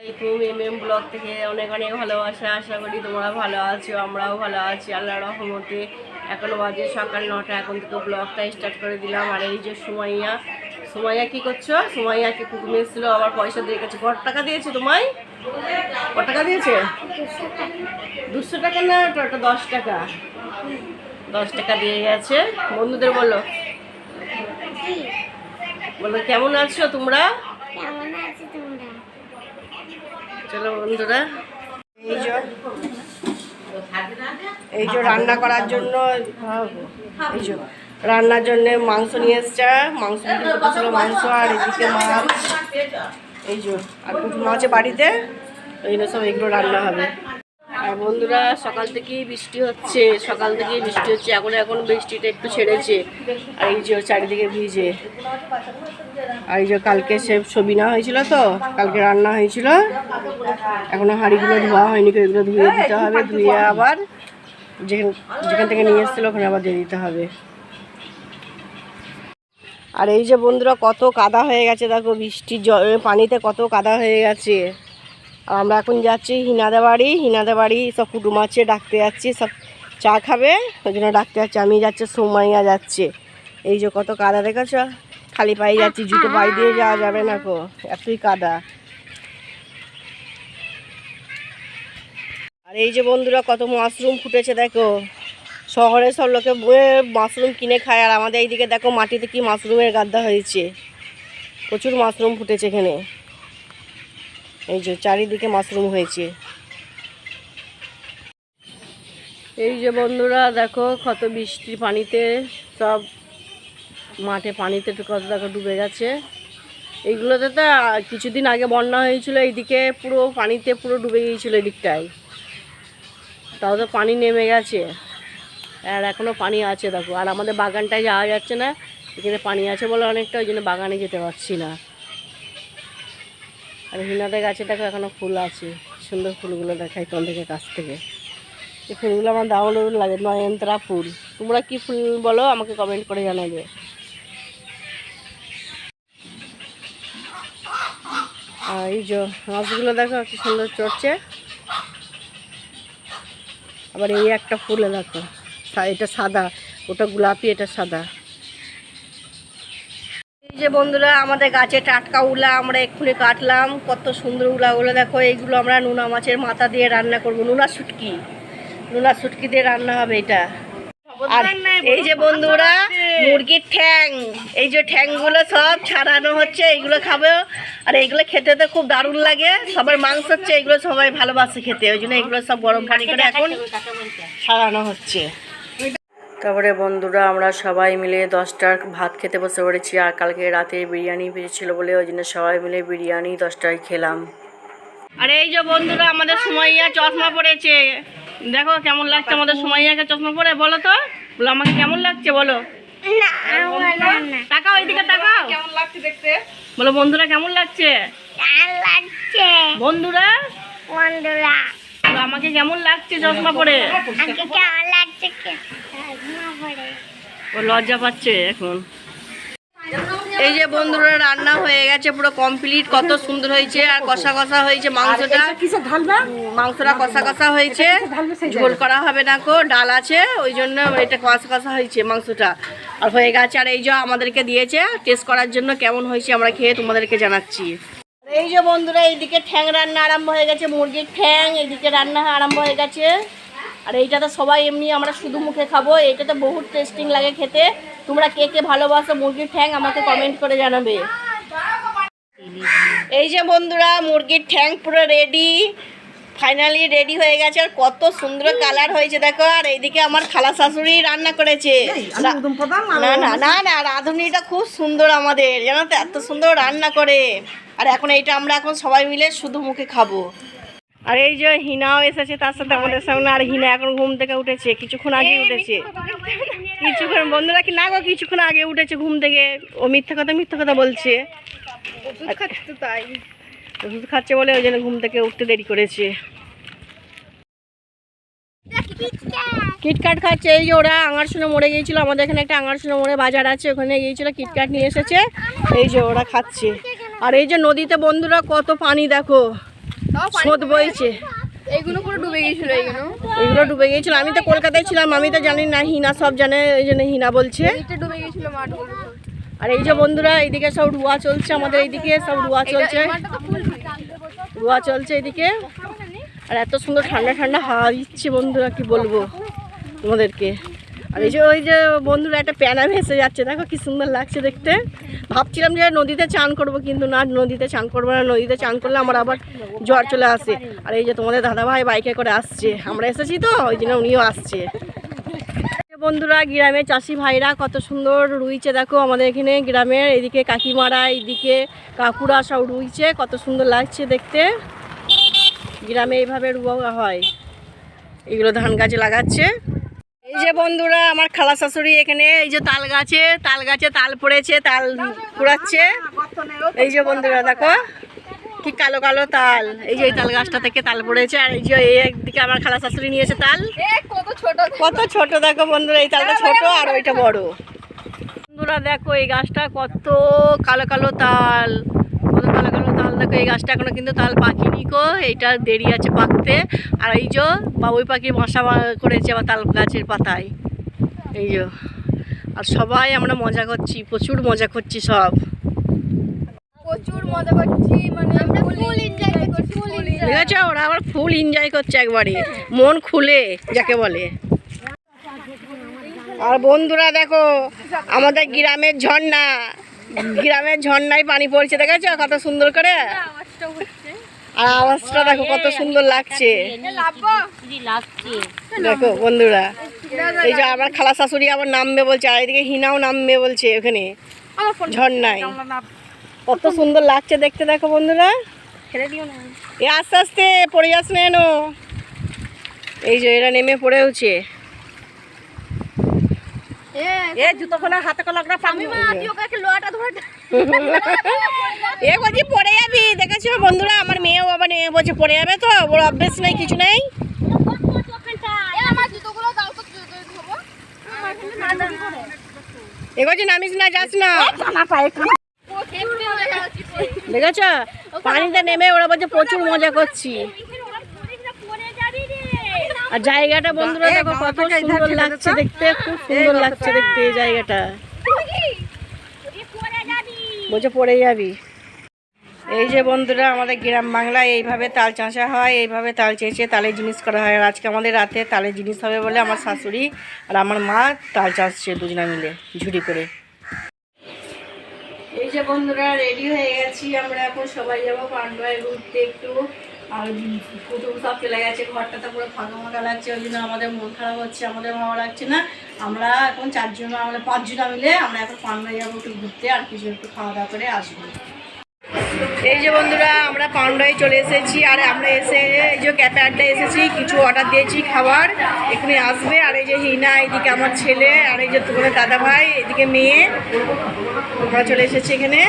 MM blog থেকে অনেক অনেক ভালোবাসা, আশা করি তোমরা ভালো আছো, আমরাও ভালো আছি আল্লাহর রহমতে। এখনো বাজে সকাল 9টা, এখন থেকে ব্লগটা স্টার্ট করে দিলাম। আর এই যে সুমাইয়া কি করছো? সুমাইয়াকে কুকুর এসেছিলো, আবার পয়সা দিয়ে গেছে। কত টাকা দিয়েছে তোমায়? কত টাকা দিয়েছে? 200 টাকা না, ওটা 10 টাকা। 10 টাকা দিয়ে গেছে। বন্ধুদের বলো কেমন আছো তোমরা? চলো বন্ধুরা, এই যে রান্না করার জন্য, এই যে রান্নার জন্য মাংস নিয়ে এসছে। মাংস ছিল, মাংস আর এদিকে মাছ, এই যে আর পুঁটি মাছ বাড়িতে, ওই জন্য সব এগুলো রান্না হবে। আর বন্ধুরা, সকাল থেকেই বৃষ্টি হচ্ছে, এখন বৃষ্টিটা একটু ছেড়েছে। আর এই যে চারিদিকে ভিজে। আর এই যে কালকে ছবি না হয়েছিল, তো কালকে রান্না হয়েছিল, এখনো হাঁড়িগুলো ধোয়া হয়নি, এগুলো ধুয়ে দিতে হবে। ধুয়ে আবার যেখান থেকে নিয়ে এসেছিলো ওখানে আবার দিয়ে দিতে হবে। আর এই যে বন্ধুরা, কত কাদা হয়ে গেছে দেখো, বৃষ্টির পানিতে কত কাদা হয়ে গেছে। আমরা এখন যাচ্ছি হিনাদা বাড়ি সব কুটুম আছে, ডাকতে যাচ্ছি, সব চা খাবে, ওই জন্য ডাকতে যাচ্ছি। আমি যাচ্ছে, সুমাইয়া যাচ্ছে। এই যে কত কাদা দেখেছ, খালি পায়ে যাচ্ছি, জুতো পায়ে দিয়ে যাওয়া যাবে না গো, এতই কাদা। আর এই যে বন্ধুরা, কত মাশরুম ফুটেছে দেখো। শহরে সব লোকে মাশরুম কিনে খায়, আর আমাদের এইদিকে দেখো মাটিতে কি মাশরুমের গাদা হয়েছে, প্রচুর মাশরুম ফুটেছে এখানে। এই যে চারিদিকে মাশরুম হয়েছে। এই যে বন্ধুরা দেখো, কত বৃষ্টির পানিতে সব মাঠে পানিতে কত দেখো ডুবে গেছে। এইগুলোতে তো কিছুদিন আগে বন্যা হয়েছিল, এইদিকে পুরো পানিতে পুরো ডুবে গিয়েছিল এদিকটায়, তাও তো পানি নেমে গেছে। আর এখনও পানি আছে দেখো। আর আমাদের বাগানটায় যাওয়া যাচ্ছে না, এখানে পানি আছে বলে অনেকটা, ওই জন্য বাগানে যেতে পারছি না। আর হিনাদের গাছে দেখো এখনও ফুল আছে, সুন্দর ফুলগুলো দেখাই তোমাদেরকে কাছ থেকে। এই ফুলগুলো আমার দারুণ লাগে, নয়নতারা ফুল। তোমরা কি ফুল বলো আমাকে কমেন্ট করে জানাবে। আর এই যে হাঁসগুলো দেখো কি সুন্দর চড়ছে। আবার এই একটা ফুলে দেখো, এটা সাদা, ওটা গোলাপি, এটা সাদা। এই যে বন্ধুরা, আমাদের গাছে টাটকা উলা আমরা এক্ষুনি কাটলাম, কত সুন্দর উলাগুলো দেখো। এইগুলো আমরা নোনা মাছের মাথা দিয়ে রান্না করব, নোনা শুটকি দিয়ে রান্না হবে এটা। আর এই যে বন্ধুরা, মুরগির ঠ্যাং, এই যে ঠ্যাংগুলো সব ছাড়ানো হচ্ছে, এইগুলো খাবে। আর এইগুলো খেতে তো খুব দারুণ লাগে, সবার মাংস হচ্ছে, এইগুলো সবাই ভালোবাসে খেতে, ওই জন্য এগুলো সব গরম পানি করে এখন ছাড়ানো হচ্ছে। তারপরে বন্ধুরা, আমরা সবাই মিলে 10টার ভাত খেতে বসে পড়েছি। আর কালকে রাতে বিরিয়ানি ভেজেছিল বলে ওই জন্য সবাই মিলে বিরিয়ানি 10টায় খেলাম। আর এই যে বন্ধুরা, আমাদের সুমাইয়া চশমা পড়েছে, দেখো কেমন লাগছে আমাদের সুমাইয়াকে চশমা পরে। বলো তো, বলো আমাকে কেমন লাগছে, বলো। তাকাও, এইদিকে তাকাও, কেমন লাগছে দেখতে বলো। বন্ধুরা কেমন লাগছে? বন্ধুরা আমাকে কেমন লাগছে চশমা পরে? ও লজ্জা পাচ্ছে এখন। এই যে বন্ধুরা, রান্না হয়ে গেছে, পুরো কমপ্লিট, কত সুন্দর হয়েছে। আর কষা কষা হয়েছে মাংসটা, কষা কষা হয়েছে, ঝোল করা হবে না কো, ডাল আছে, ওই জন্য এটা কষা কষা হয়েছে মাংসটা। আর হয়ে গেছে। আর এই যে আমাদেরকে দিয়েছে টেস্ট করার জন্য, কেমন হয়েছে আমরা খেয়ে তোমাদেরকে জানাচ্ছি। এই যে বন্ধুরা, এইদিকে ঠ্যাং রান্না আরম্ভ হয়ে গেছে, মুরগির ঠ্যাং এইদিকে রান্না আরম্ভ হয়ে গেছে। আর এইটা তো সবাই এমনি আমরা শুধু মুখে খাবো, এটা তো বহুত টেস্টিং লাগে খেতে। তোমরা কে কে ভালোবাসো মুরগির ঠ্যাং আমাকে কমেন্ট করে জানাবে। এই যে বন্ধুরা, মুরগির ঠ্যাং পুরো রেডি, ফাইনালি রেডি হয়ে গেছে। আর কত সুন্দর কালার হয়েছে দেখো। আর এইদিকে আমার খালা শাশুড়ি রান্না করেছে। না না না না, রাঁধুনিটা খুব সুন্দর আমাদের, জানো তো, এত সুন্দর রান্না করে। আর এখন এইটা আমরা এখন সবাই মিলে শুধু মুখে খাবো। আর এই যে হিনাও এসেছে তার সাথে আমাদের সামনে। আর হিনা এখন ঘুম থেকে উঠেছে, কিছুক্ষণ আগে উঠেছে, কিছুক্ষণ বন্ধুরা কি না গো, কিছুক্ষণ আগে উঠেছে ঘুম থেকে। ও মিথ্যা কথা বলছে, তাই ওষুধ খাচ্ছে বলে ওই জন্য ঘুম থেকে উঠতে দেরি করেছে। কিটক্যাট খাচ্ছে। এই যে ওরা আঙারসুনে মোড়ে গিয়েছিল, আমাদের এখানে একটা আঙারসুনে মোড়ে বাজার আছে, ওখানে গিয়েছিল, কিটক্যাট নিয়ে এসেছে, এই যে ওরা খাচ্ছে। আর এই যে নদীতে বন্ধুরা কত পানি দেখো, স্রোত বইছে। এইগুলো পুরো ডুবে গিয়েছিল, এগুলো ডুবে গিয়েছিল। আমি তো কলকাতায় ছিলাম, আমি তো জানি না, হিনা সব জানে, ওই জন্য হিনা বলছে। ডুবে গিয়েছিল মাঠগুলো। আর এই যে বন্ধুরা এইদিকে সব রুয়া চলছে, আমাদের এইদিকে সব রুয়া চলছে, রুয়া চলছে এইদিকে। আর এত সুন্দর ঠান্ডা ঠান্ডা হাওয়া দিচ্ছে বন্ধুরা, কি বলবো তোমাদেরকে। আর এই যে ওই যে বন্ধুরা একটা প্যানা ভেসে যাচ্ছে, দেখো কি সুন্দর লাগছে দেখতে। ভাবছিলাম যে নদীতে চান করব, কিন্তু না, নদীতে চান করবো না, নদীতে চান করলে আমার আবার জ্বর চলে আসে। আর এই যে তোমাদের দাদাভাই বাইকে করে আসছে, আমরা এসেছি তো ওই জন্য উনিও আসছে। বন্ধুরা গ্রামের চাষি ভাইরা কত সুন্দর রুইছে, দেখো আমাদের এখানে গ্রামের এইদিকে কাকিমারা, এইদিকে কাকুরা সব রুইছে, কত সুন্দর লাগছে দেখতে। গ্রামে এইভাবে রুয়া হয়, এগুলো ধান গাছে লাগাচ্ছে। এই যে বন্ধুরা আমার খালা শাশুড়ি এখানে এই যে তাল গাছে তাল পড়েছে, তাল কুড়াচ্ছে। এই যে বন্ধুরা দেখো কি কালো কালো তাল, এই যে এই তাল গাছটা থেকে তাল পড়েছে। আর এই যে এই একদিকে আমার খালা শাশুড়ি নিয়েছে তাল, কত ছোট দেখো বন্ধুরা, এই তালটা ছোট আর ওইটা বড়। বন্ধুরা দেখো এই গাছটা কত কালো কালো তাল, কত কালো কালো তাল দেখো। এই গাছটা এখনো কিন্তু তাল পাকিনি কো, এইটা দেরি আছে পাকতে। আর এই যে বাবুই পাখির বাসা করেছে আবার তাল গাছের পাতায়, এই যে। আর সবাই আমরা মজা করছি, প্রচুর মজা করছি, সব প্রচুর মজা করছি, মানে আমরা ফুল এনজয় করছি। ঠিক আছে, ওরা আবার ফুল এনজয় করছে একবারে, মন খুলে যাকে বলে। আর বন্ধুরা দেখো আমাদের গ্রামের ঝর্ণা, গ্রামের ঝর্ণায় পানি পড়ছে, দেখেছো কত সুন্দর করে। আর আওয়াজটা দেখো কত সুন্দর লাগছে, দেখো বন্ধুরা। এই যে আমার খালা শাশুড়ি আবার নামবে বলছে, আর এদিকে হিনাও নামবে বলছে ওখানে ঝর্ণায়, কত সুন্দর লাগছে দেখতে। দেখো বন্ধুরা, এ আস্তে আস্তে পড়ে যাস না এনো। এই যে এরা নেমে পড়েওছে, এ জুতোখানা হাতে কলাকটা পাবি মা, তুই ওকে লোয়াটা ধরে এ বলছি পড়ে যাবি। দেখেছো বন্ধুরা আমার মেয়েও আবার বলছে পড়ে যাবে, তো ওর অভ্যেস নেই, কিছু নেই। এ বলছি নামিস না, যাস না। দেখেছো পানিতে নেমে ওরা বলছে প্রচুর মজা করছি। আর জায়গাটা বন্ধুরা দেখো কত সুন্দর লাগছে দেখতে, খুব সুন্দর লাগছে দেখতে এই জায়গাটা। বলছে পড়ে যাবি। এই যে বন্ধুরা আমাদের গ্রাম বাংলায় এইভাবে তাল চাষা হয়, এইভাবে তাল চেঁচে তালের জিনিস করা হয়। আর আজকে আমাদের রাতে তালের জিনিস হবে বলে আমার শাশুড়ি আর আমার মা তাল চাষছে দুজনা মিলে ঝুড়ি করে। এই যে বন্ধুরা রেডি হয়ে গেছি, আমরা এখন সবাই যাবো পান্ডুয়ায় ঘুরতে একটু। আর কুটুম সব চলে গেছে, ঘরটাতে পুরো ফাঁকা ফাঁকা লাগছে, ওই জন্য আমাদের মন খারাপ হচ্ছে, আমাদের ভালো লাগছে না। আমরা এখন 4 জন, আমরা 5 জনা মিলে আমরা এখন পান্ডুয়ায় যাবো একটু ঘুরতে, আর কিছু একটু খাওয়া দাওয়া করে আসবো। এই যে বন্ধুরা আমরা পান্ডুয়ায় চলে এসেছি, আর আমরা এসে এই যে ক্যাফে আড্ডায় এসেছি, কিছু অর্ডার দিয়েছি খাবার, এখানে আসবে। আর এই যে হিনা, এইদিকে আমার ছেলে, আর এই যে তোমাদের দাদা ভাই, এদিকে মেয়ে, আমরা চলে এসেছি এখানে।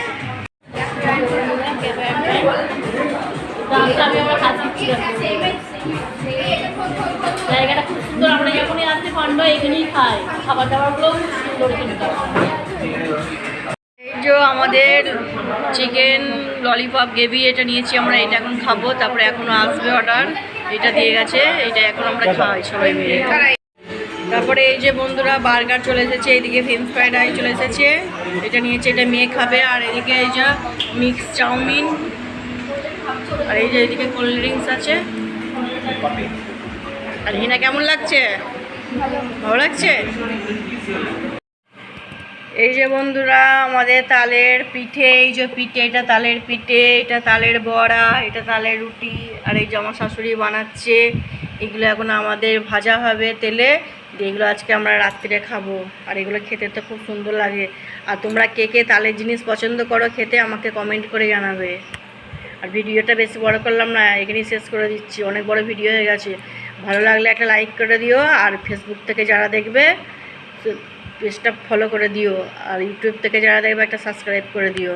জায়গাটা খুব সুন্দর, আমরা যখনই আসি পান্ডুয়া এখানেই খাই, খাবার দাবারগুলো খুব সুন্দর। এই যে আমাদের চিকেন ললিপপ গ্রেভি এটা নিয়েছি আমরা, এটা এখন খাবো, তারপরে এখনো আসবে অর্ডার, এটা দিয়ে গেছে, এটা এখন আমরা খাই সবাই মিলে। তারপরে এই যে বন্ধুরা বার্গার চলে এসেছে, এইদিকে ফ্রেঞ্চ ফ্রাইড রাইস চলে এসেছে, এটা নিয়েছে, এটা মেয়ে খাবে। আর এদিকে এই যে মিক্স চাউমিন, আর এই যে এদিকে কোল্ড ড্রিঙ্কস আছে। আর হিনা কেমন লাগছে? ভালো লাগছে। এই যে বন্ধুরা আমাদের তালের পিঠে, এই যে পিঠে, এটা তালের পিঠে, এটা তালের বড়া, এটা তালের রুটি। আর এই যে আমার শাশুড়ি বানাচ্ছে, এগুলো এখন আমাদের ভাজা হবে তেলে, এগুলো আজকে আমরা রাত্রিরে খাবো। আর এগুলো খেতে তো খুব সুন্দর লাগে। আর তোমরা কে কে তালের জিনিস পছন্দ করো খেতে আমাকে কমেন্ট করে জানাবে। আর ভিডিওটা বেশি বড় করলাম না, এখানেই শেষ করে দিচ্ছি, অনেক বড় ভিডিও হয়ে গেছে। ভালো লাগলে একটা লাইক করে দিও, আর ফেসবুক থেকে যারা দেখবে পেজটা ফলো করে দিও, আর ইউটিউব থেকে যারা দেখবে একটা সাবস্ক্রাইব করে দিও।